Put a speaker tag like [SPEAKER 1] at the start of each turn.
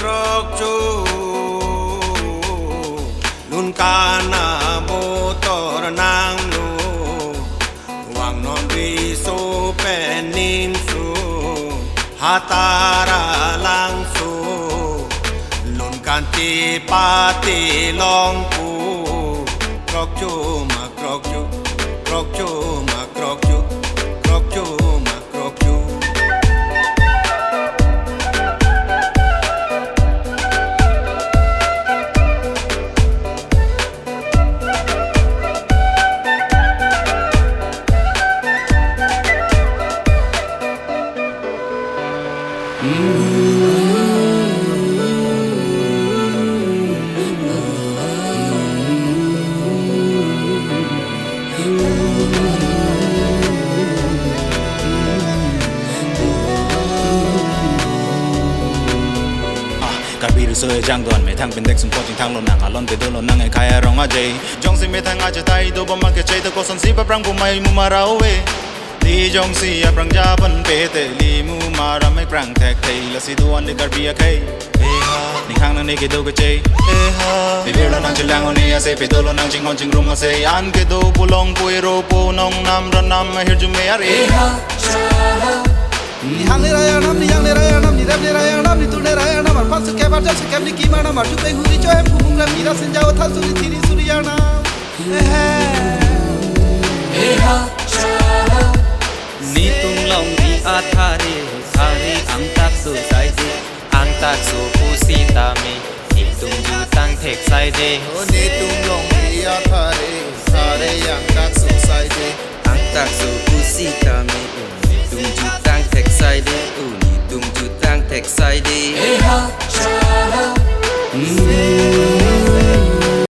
[SPEAKER 1] krok chu nun kana botor nang lu wang non Reso penin su hatara lang su lun kanti pati long pu krok chu ma krok chu krok chu ma krok chu krok chu ma krok chu
[SPEAKER 2] Karbi Reso Ejang tuan me thang pendek sum coaching thang lo nang alon te do lo nang e kaya rong a jay jong si me thang a tai do ba ma ke chei to ko son si pa prang bu mai mu ma rao we li jong si a prang ja ban pe te li mu ma ra mai prang thek thei la si duan le Karbi a kai e ha ning hang nang ne ke do ke chei e ha pe ve lo nang chilang o ne a se pe do lo nang ching hon ching rum a se an ke do pu long pu ro pu nong nam ra nam ma hir ju me a re ha
[SPEAKER 3] Ni hang ni raya nam, ni yang ni raya nam, ni rap ni raya nam, ni tu ni raya nam. Alpan su kebar jab su kem ni kima nam. Arju pe huri cho em pumung ram mira senja o thal suri thiri suri ya nam.
[SPEAKER 4] Ni tung long di athare thare ang tak su sai de ang tak su pusi ta me ni tung ju tang thek sai de
[SPEAKER 3] Ni tung long di athare thare yang tak su sai de
[SPEAKER 4] ang tak su pusi ta me ni tung ju tang thek sai de